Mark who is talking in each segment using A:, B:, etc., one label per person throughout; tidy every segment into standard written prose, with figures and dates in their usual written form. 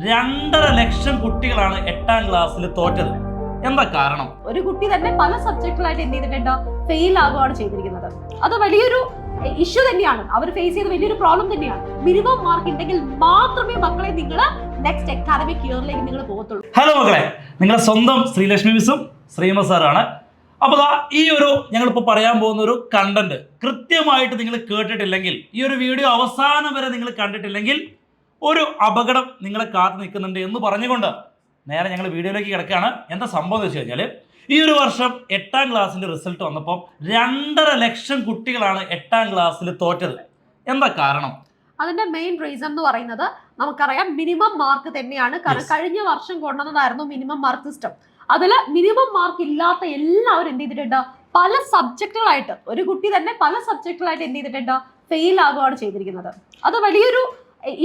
A: 2.5 ലക്ഷം കുട്ടികളാണ് 8ാം ക്ലാസ്സിൽ തോറ്റത്. എന്താ കാരണം?
B: ഒരു കുട്ടി തന്നെ പല സബ്ജക്റ്റുകളായിട്ട് എന്ത് ചെയ്തിട്ടുണ്ട്, ഫെയിൽ ആവുകയാണ് ചെയ്തിരിക്കുന്നത്. അത് വലിയൊരു ഇഷ്യൂ തന്നെയാണ്. അവർ ഫേസ് ചെയ്ത വലിയൊരു പ്രോബ്ലം തന്നെയാണ്. മിനിമം മാർക്ക് ഉണ്ടെങ്കിൽ മാത്രമേ മക്കളെ നിങ്ങൾ നെക്സ്റ്റ് അക്കാഡമിക് ഇയറിലേക്ക് നിങ്ങൾ പോകത്തുള്ളൂ.
A: ഹലോ മക്കളെ, നിങ്ങളുടെ സ്വന്തം ശ്രീലക്ഷ്മി മിസ്സും ശ്രീമ സാറാണ്. അപ്പോൾ ഈ ഒരു ഞങ്ങളിപ്പോൾ പറയാൻ പോകുന്ന ഒരു കണ്ടന്റ് കൃത്യമായിട്ട് നിങ്ങൾ കേട്ടിട്ടില്ലെങ്കിൽ, ഈ ഒരു വീഡിയോ അവസാനം വരെ നിങ്ങൾ കണ്ടിട്ടില്ലെങ്കിൽ ഒരു അപകടം നിങ്ങളെ കാത്തു നിൽക്കുന്നുണ്ട് എന്ന് പറഞ്ഞുകൊണ്ട് നേരെ ഞങ്ങൾ വീഡിയോയിലേക്ക് കിടക്കുകയാണ്. എന്താ സംഭവം എന്ന് വെച്ച് കഴിഞ്ഞാൽ, ഈ ഒരു വർഷം 8ാം ക്ലാസ്സിൻ്റെ റിസൾട്ട് വന്നപ്പോൾ 2.5 ലക്ഷം കുട്ടികളാണ് 8ാം ക്ലാസ്സിൽ തോറ്റത്. എന്താ കാരണം?
B: അതിന്റെ മെയിൻ റീസൺ എന്ന് പറയുന്നത് നമുക്കറിയാം, മിനിമം മാർക്ക് തന്നെയാണ്. കാരണം കഴിഞ്ഞ വർഷം കൊണ്ടുവന്നതായിരുന്നു മിനിമം മാർക്ക് സിസ്റ്റം. അതിൽ മിനിമം മാർക്ക് ഇല്ലാത്ത എല്ലാവരും എന്ത് ചെയ്തിട്ടുണ്ട്, പല സബ്ജക്റ്റുകളായിട്ട്, ഒരു കുട്ടി തന്നെ പല സബ്ജക്റ്റുകളായിട്ട് എന്ത് ചെയ്തിട്ടുണ്ട്, ഫെയിൽ ആകുകയാണ് ചെയ്തിരിക്കുന്നത്. അത് വലിയൊരു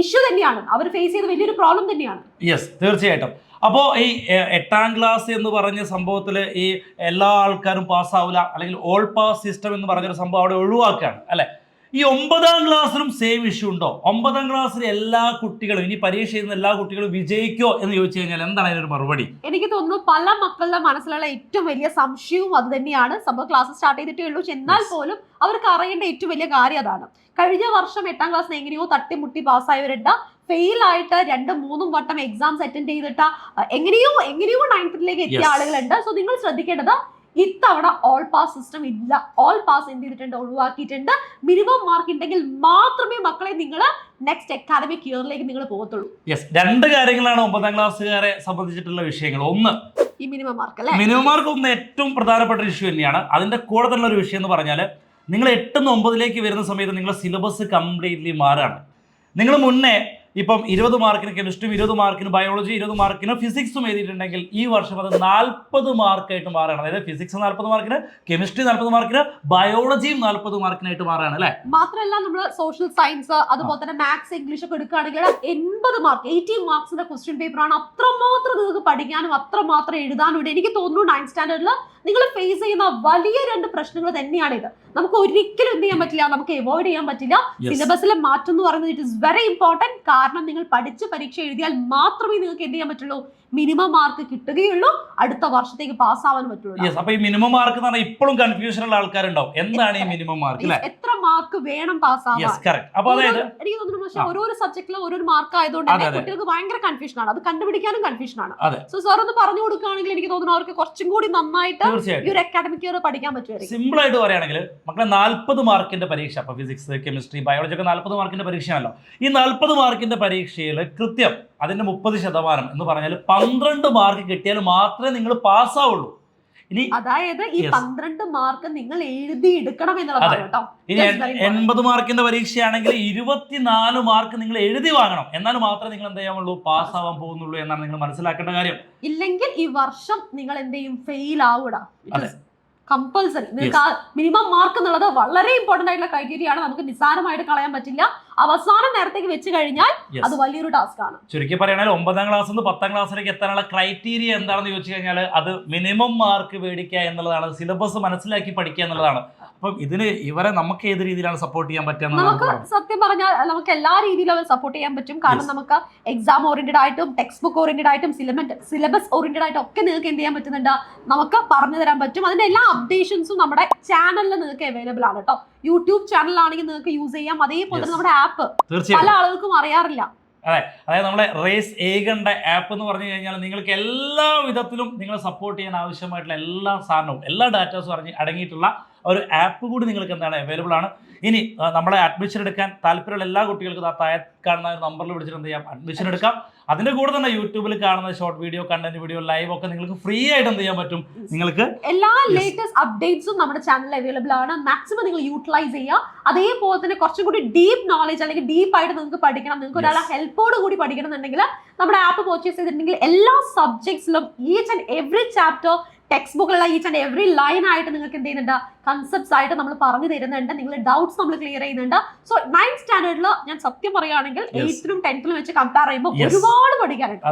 B: ഇഷ്യൂ തന്നെയാണ്. അവർ ഫേസ് ചെയ്ത വലിയൊരു പ്രോബ്ലം തന്നെയാണ്.
A: യെസ്, തീർച്ചയായിട്ടും. അപ്പോൾ ഈ 8ാം ക്ലാസ് എന്ന് പറഞ്ഞ സംഭവത്തിൽ ഈ എല്ലാ ആൾക്കാരും പാസ്സാവില്ല, അല്ലെങ്കിൽ ഓൾ പാസ് സിസ്റ്റം എന്ന് പറഞ്ഞൊരു സംഭവം അവിടെ ഒഴിവാക്കുകയാണ് അല്ലേ. ഈ 9ാം ക്ലാസ്സിലും സെയിം ഇഷ്യൂ ഉണ്ടോ? 9ാം ക്ലാസ്സിലെ എല്ലാ കുട്ടികളും, ഇനി പരീക്ഷ ചെയ്യുന്ന എല്ലാ കുട്ടികളും വിജയിക്കോ എന്ന് ചോദിച്ചു കഴിഞ്ഞാൽ എന്താണ് അതിനൊരു മറുപടി?
B: എനിക്ക് തോന്നുന്നു പല മക്കളുടെ മനസ്സിലുള്ള ഏറ്റവും വലിയ സംശയവും അത് തന്നെയാണ്. സംഭവം ക്ലാസ് സ്റ്റാർട്ട് ചെയ്തിട്ടേ ഉള്ളൂ, എന്നാൽ പോലും അവർക്ക് അറിയേണ്ട ഏറ്റവും വലിയ കാര്യം അതാണ്. കഴിഞ്ഞ വർഷം 8ാം ക്ലാസ്സിന് എങ്ങനെയോ തട്ടിമുട്ടി പാസ്സായവരുണ്ട്, ഫെയിൽ ആയിട്ട് 2-3 വട്ടം എക്സാംസ് അറ്റൻഡ് ചെയ്തിട്ട് എങ്ങനെയോ 9th എത്തിയ ആളുകളുണ്ട്. സോ നിങ്ങൾ ശ്രദ്ധിക്കേണ്ടത്, ഇത്തവണ ഓൾ പാസ് സിസ്റ്റം ഇല്ല. ഓൾ പാസ് എന്ത് ചെയ്തിട്ടുണ്ട്, ഒഴിവാക്കിയിട്ടുണ്ട്. മിനിമം മാർക്ക് ഉണ്ടെങ്കിൽ മാത്രമേ മക്കളെ നിങ്ങൾ നെക്സ്റ്റ് അക്കാഡമിക് ഇയറിലേക്ക് നിങ്ങൾ പോകത്തുള്ളൂ.
A: യെസ്, 2 കാര്യങ്ങളാണ് 9ാം ക്ലാസ്സുകാരെ സംബന്ധിച്ചിട്ടുള്ള വിഷയങ്ങൾ. ഒന്ന്,
B: ഈ മിനിമം മാർക്ക് അല്ലേ.
A: മിനിമം മാർക്ക് ഒന്ന് ഏറ്റവും പ്രധാനപ്പെട്ട ഒരു ഇഷ്യൂ തന്നെയാണ്. അതിന്റെ കൂടെ തന്നെ ഒരു വിഷയം എന്ന് പറഞ്ഞാൽ, നിങ്ങൾ 8 നിന്ന് 9ലേക്ക് വരുന്ന സമയത്ത് നിങ്ങളുടെ സിലബസ് കംപ്ലീറ്റ്ലി മാറാണ്. നിങ്ങൾ മുന്നേ ഇപ്പം 20 മാർക്കിന് കെമിസ്ട്രിയും 20 മാർക്കിന് ബയോളജി 20 മാർക്കിന് ഫിസിക്സും എഴുതിയിട്ടുണ്ടെങ്കിൽ ഈ വർഷം അത് 40 മാർക്കായിട്ട് മാറുകയാണ്. അതായത് ഫിസിക്സ് 40 മാർക്കിന്, കെമിസ്ട്രി 40 മാർക്കിന്, ബയോളജിയും 40 മാർക്കിനായിട്ട് മാറുകയാണ് അല്ലേ.
B: മാത്രമല്ല നമ്മൾ സോഷ്യൽ സയൻസ്, അതുപോലെ തന്നെ മാത്സ്, ഇംഗ്ലീഷ് ഒക്കെ എടുക്കുകയാണെങ്കിൽ 80 മാർക്സിന്റെ ക്വസ്റ്റ്യൻ പേപ്പറാണ്. അത്രമാത്രം നിങ്ങൾക്ക് പഠിക്കാനും അത്രമാത്രം എഴുതാനും ഉണ്ട്. എനിക്ക് തോന്നുന്നു 9th സ്റ്റാൻഡേർഡിൽ നിങ്ങൾ ഫേസ് ചെയ്യുന്ന വലിയ 2 പ്രശ്നങ്ങൾ തന്നെയാണിത്. നമുക്ക് ഒരിക്കലും എന്ത് ചെയ്യാൻ പറ്റില്ല, നമുക്ക് അവോയ്ഡ് ചെയ്യാൻ പറ്റില്ല. സിലബസിലെ മാറ്റം എന്ന് പറയുന്നത് ഇറ്റ് ഇസ് വെരി ഇമ്പോർട്ടന്റ്. കാരണം നിങ്ങൾ പഠിച്ച് പരീക്ഷ എഴുതിയാൽ മാത്രമേ നിങ്ങൾക്ക് എന്ത് ചെയ്യാൻ പറ്റുള്ളൂ, മിനിമം മാർക്ക് കിട്ടുകയുള്ളൂ, അടുത്ത വർഷത്തേക്ക് പാസ്സാവാൻ പറ്റുള്ളൂ.
A: അപ്പൊ ഈ മിനിമം മാർക്ക് എന്ന് പറഞ്ഞാൽ ഇപ്പോഴും കൺഫ്യൂഷൻ ഉള്ള ആൾക്കാരുണ്ടാവും, എന്താണ് ഈ മിനിമം മാർക്ക്,
B: എത്ര മാർക്ക് വേണം പാസ്സാവാൻ. എനിക്ക് തോന്നുന്നു പക്ഷേ ഓരോ സബ്ജക്റ്റിലും ഓരോ മാർക്ക് ആയതുകൊണ്ട് കുട്ടികൾക്ക് ഭയങ്കര കൺഫ്യൂഷൻ ആണ്. അത് കണ്ടുപിടിക്കാനും കൺഫ്യൂഷൻ ആണ്. സോ സാർ ഒന്ന് പറഞ്ഞു കൊടുക്കുകയാണെങ്കിൽ എനിക്ക് തോന്നുന്നു അവർക്ക് കുറച്ചും കൂടി നന്നായിട്ട് ഈ ഒരു അക്കാഡമിക് ഇയർ പഠിക്കാൻ പറ്റുമായിരിക്കും.
A: സിമ്പിൾ ആയിട്ട് പറയുകയാണെങ്കിൽ മക്കളെ 40 മാർക്കിന്റെ പരീക്ഷ, അപ്പൊ ഫിസിക്സ്, കെമിസ്ട്രി, ബയോളജി ഒക്കെ 40 മാർക്കിന്റെ പരീക്ഷയാണല്ലോ. ഈ 40 മാർക്കിന്റെ പരീക്ഷയിൽ കൃത്യം അതിന്റെ 30% എന്ന് പറഞ്ഞാൽ 12 മാർക്ക് കിട്ടിയാൽ മാത്രമേ നിങ്ങൾ പാസ്സാവുള്ളൂ. ഇനി
B: അതായത് ഈ 12 മാർക്ക് നിങ്ങൾ എഴുതി എടുക്കണം എന്നുള്ളതാണ് കേട്ടോ.
A: ഇനി 80 മാർക്കിന്റെ പരീക്ഷയാണെങ്കിൽ 24 മാർക്ക് നിങ്ങൾ എഴുതി വാങ്ങണം, എന്നാൽ മാത്രമേ നിങ്ങൾ എന്ത് ചെയ്യാവുള്ളൂ, പാസ്സാവാൻ പോകുന്നുള്ളൂ എന്നാണ് നിങ്ങൾ മനസ്സിലാക്കേണ്ട കാര്യം.
B: ഇല്ലെങ്കിൽ ഈ വർഷം നിങ്ങൾ എന്ത് ചെയ്യും, ഫെയിൽ ആവുക. കമ്പൽസറി നിങ്ങൾക്ക് മിനിമം മാർക്ക് എന്നുള്ളത് വളരെ ഇമ്പോർട്ടന്റ് ആയിട്ടുള്ള ക്രൈറ്റീരിയ ആണ്. നമുക്ക് നിസ്സാരമായിട്ട് കളയാൻ പറ്റില്ല. അവസാനം നേരത്തേക്ക് വെച്ച് കഴിഞ്ഞാൽ അത് വലിയൊരു ടാസ്ക് ആണ്.
A: ചുരുക്കി പറയുകയാണെങ്കിൽ 9ാം ക്ലാസ്സിൽ നിന്ന് 10ാം ക്ലാസ്സിലേക്ക് എത്താനുള്ള ക്രൈറ്റീരിയ എന്താണെന്ന് ചോദിച്ചു കഴിഞ്ഞാൽ അത് മിനിമം മാർക്ക് മേടിക്കുക എന്നുള്ളതാണ്, സിലബസ് മനസ്സിലാക്കി പഠിക്കുക എന്നുള്ളതാണ്. അപ്പം ഇതിന് ഇവരെ നമുക്ക് ഏത് രീതിയിലാണ് സപ്പോർട്ട് ചെയ്യാൻ പറ്റുക?
B: നമുക്ക് സത്യം പറഞ്ഞാൽ നമുക്ക് എല്ലാ രീതിയിലും അവർ സപ്പോർട്ട് ചെയ്യാൻ പറ്റും. കാരണം നമുക്ക് എക്സാം ഓറിയന്റഡ് ആയിട്ടും ടെക്സ്റ്റ് ബുക്ക് ഓറിയന്റഡ് ആയിട്ടും സിലബസ് ഓറിയന്റഡ് ആയിട്ടും ഒക്കെ നിങ്ങൾക്ക് എന്ത് ചെയ്യാൻ പറ്റുന്നുണ്ട്, നമുക്ക് പറഞ്ഞു തരാൻ പറ്റും. അതിന്റെ എല്ലാ അപ്ഡേഷൻസും നമ്മുടെ ചാനലിൽ നിങ്ങൾക്ക് അവൈലബിൾ ആണ് കേട്ടോ. യൂട്യൂബ് ചാനലാണെങ്കിൽ നിങ്ങൾക്ക് യൂസ് ചെയ്യാം. അതേപോലെ തന്നെ നമ്മുടെ ആപ്പ് പല ആളുകൾക്കും അറിയാറില്ല.
A: അതായത് നമ്മളെ റേസ് ഏകണ്ട ആപ്പ് എന്ന് പറഞ്ഞു കഴിഞ്ഞാൽ നിങ്ങൾക്ക് എല്ലാ വിധത്തിലും നിങ്ങളെ സപ്പോർട്ട് ചെയ്യാൻ ആവശ്യമായിട്ടുള്ള എല്ലാ സാധനവും, എല്ലാ ഡാറ്റാസും അടങ്ങിയിട്ടുള്ള ഒരു ആപ്പ് കൂടി നിങ്ങൾക്ക് എന്താണ് അവൈലബിൾ ആണ്. ഇനി നമ്മളെ അഡ്മിഷൻ എടുക്കാൻ താല്പര്യമുള്ള എല്ലാ കുട്ടികൾക്കും താഴെ കാണുന്ന നമ്പറിൽ വിളിച്ചിട്ട് എന്ത് ചെയ്യാം, അഡ്മിഷൻ എടുക്കാം. അതിന്റെ കൂടെ തന്നെ യൂട്യൂബിൽ കാണുന്ന short video, content video, live ഒക്കെ നിങ്ങൾക്ക് ഫ്രീ ആയിട്ട് എന്ത് ചെയ്യാൻ പറ്റും, നിങ്ങൾക്ക്
B: എല്ലാ ലേറ്റസ്റ്റ് അപ്ഡേറ്റ്സും നമ്മുടെ ചാനലിൽ അവൈലബിൾ ആണ്. മാക്സിമം നിങ്ങൾ യൂട്ടിലൈസ് ചെയ്യുക. അതേപോലെ തന്നെ കുറച്ചും കൂടി ഡീപ്പ് നോളജ് അല്ലെങ്കിൽ ഡീപ്പായിട്ട് നിങ്ങൾക്ക് പഠിക്കണം, നിങ്ങൾക്ക് ഒരാളെ ഹെൽപ്പോട് കൂടി പഠിക്കണം എന്നുണ്ടെങ്കിൽ നമ്മുടെ ആപ്പ് പർച്ചേസ് ചെയ്തിട്ടുണ്ടെങ്കിൽ എല്ലാ സബ്ജക്ട്സിലും each and every chapter text ബുക്കിലുള്ള ഈച്ച് ആൻഡ് എവറി ലൈൻ ആയിട്ട് നിങ്ങൾക്ക് എന്ത് ചെയ്യുന്നുണ്ട്, കൺസെപ്റ്റ്സ് ആയിട്ട് നമ്മൾ പറഞ്ഞു തരുന്നുണ്ട്, നിങ്ങളുടെ ഡൗട്ട്സ് നമ്മൾ ക്ലിയർ ചെയ്യുന്നുണ്ട്. സോ 9th സ്റ്റാൻഡേർഡിൽ ഞാൻ സത്യം പറയുകയാണെങ്കിൽ 8th-ലും 10th-ലും വെച്ച് കമ്പയർ ചെയ്യുമ്പോൾ ഒരുപാട് പഠിക്കാനുണ്ട്,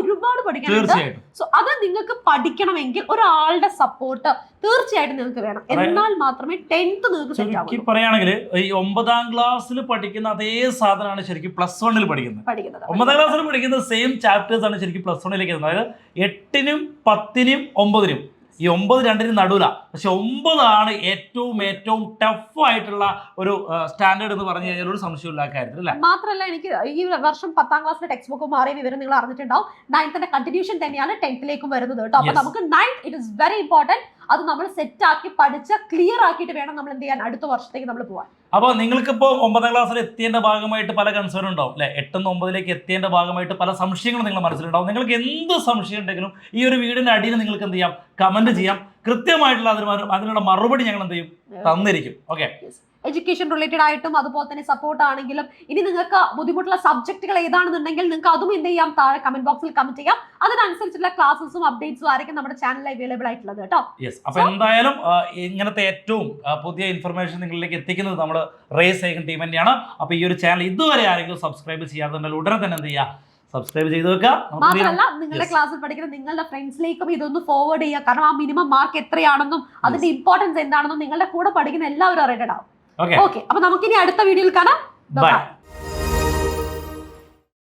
B: ഒരുപാട് പഠിക്കാനുണ്ട്. സോ അത് നിങ്ങൾക്ക് പഠിക്കണമെങ്കിൽ ഒരാളുടെ സപ്പോർട്ട് തീർച്ചയായിട്ടും നിങ്ങൾക്ക് വേണം, എന്നാൽ മാത്രമേ 10th നിങ്ങൾക്ക് സെറ്റ് ആവൂ.
A: പറയുകയാണെങ്കിൽ ഈ 9ാം ക്ലാസ്സിൽ പഠിക്കുന്ന അതേ സാധനമാണ് ശരിക്കും +1 പഠിക്കുന്നത്. 9ാം ക്ലാസ്സിൽ പഠിക്കുന്ന സെയിം ചാപ്റ്റേഴ്സ് ആണ് ശരിക്കും +1 അതായത് 8നും 10നും 9നും. ഈ 9 രണ്ടിനും നടുവില, പക്ഷെ 9 ഏറ്റവും ടഫ് ആയിട്ടുള്ള ഒരു സ്റ്റാൻഡേർഡ് എന്ന് പറഞ്ഞു കഴിഞ്ഞാൽ ഒരു സംശയമില്ല കാര്യത്തിൽ അല്ലേ.
B: മാത്രമല്ല എനിക്ക് ഈ വർഷം 10ാം ക്ലാസ്സിലെ ടെക്സ്റ്റ് ബുക്ക് മാറിയ വിവരം നിങ്ങൾ അറിഞ്ഞിട്ടുണ്ടാവും. 9th കണ്ടിന്യൂഷൻ തന്നെയാണ് 10th-ലേക്കും വരുന്നത് കേട്ടോ. അപ്പൊ നമുക്ക് 9th it is very important. അത് നമ്മൾ സെറ്റ് ആക്കി പഠിച്ച് ക്ലിയർ ആക്കിയിട്ട് വേണം നമ്മൾ എന്ത് ചെയ്യാൻ, അടുത്ത വർഷത്തേക്ക് നമ്മൾ പോകാൻ.
A: അപ്പോൾ നിങ്ങൾക്കിപ്പോൾ 9ാം ക്ലാസ്സിൽ എത്തിയതിന്റെ ഭാഗമായിട്ട് പല കൺസേൺ ഉണ്ടാവും അല്ലെ. 8 9ലേക്ക് എത്തിയതിന്റെ ഭാഗമായിട്ട് പല സംശയങ്ങളും നിങ്ങളുടെ മനസ്സിലുണ്ടാവും. നിങ്ങൾക്ക് എന്ത് സംശയം ഉണ്ടെങ്കിലും ഈ ഒരു വീഡിയോന്റെ അടിയിൽ നിങ്ങൾക്ക് എന്ത് ചെയ്യാം, കമന്റ് ചെയ്യാം. കൃത്യമായിട്ടുള്ള അതിനുള്ള മറുപടി ഞങ്ങൾ എന്ത് ചെയ്യും, തന്നിരിക്കും. ഓക്കെ,
B: എഡ്യൂക്കേഷൻ റിലേറ്റഡ് ആയിട്ടും അതുപോലെ തന്നെ സപ്പോർട്ട് ആണെങ്കിലും ഇനി നിങ്ങൾക്ക് ബുദ്ധിമുട്ടുള്ള സബ്ജക്റ്റുകൾ ഏതാണെന്നുണ്ടെങ്കിൽ നിങ്ങൾക്ക് അതും എന്ത് ചെയ്യാം, താഴെ കമന്റ് ബോക്സിൽ കമന്റ് ചെയ്യാം. അതിനനുസരിച്ചുള്ള ക്ലാസ്സും അപ്ഡേറ്റ്സും ആയിരിക്കും നമ്മുടെ ചാനലിൽ അവൈലബിൾ ആയിട്ടുള്ളത് കേട്ടോ.
A: അപ്പൊ എന്തായാലും ഇങ്ങനത്തെ ഏറ്റവും പുതിയ ഇൻഫർമേഷൻ നിങ്ങളിലേക്ക് എത്തിക്കുന്നത് നമ്മൾ റേസ് ഏകൻ ടീം തന്നെയാണ്. അപ്പൊ ഈ ഒരു ചാനൽ ഇതുവരെ ആരെങ്കിലും സബ്സ്ക്രൈബ് ചെയ്യാറുണ്ടെങ്കിൽ ഉടനെ തന്നെ എന്ത് ചെയ്യുക, സബ്സ്ക്രൈബ് ചെയ്ത് വെക്കുക.
B: മാത്രമല്ല നിങ്ങളുടെ ക്ലാസ്സിൽ പഠിക്കുന്ന നിങ്ങളുടെ ഫ്രണ്ട്സിലേക്കും ഇതൊന്ന് ഫോർവേഡ് ചെയ്യുക. കാരണം ആ മിനിമം മാർക്ക് എത്രയാണെന്നും അതിന്റെ ഇമ്പോർട്ടൻസ് എന്താണെന്നും നിങ്ങളുടെ കൂടെ പഠിക്കുന്ന എല്ലാവരും അറിയേണ്ടതാവും. ഓക്കെ, അപ്പൊ നമുക്കിനി അടുത്ത വീഡിയോയിൽ കാണാം. ബൈ.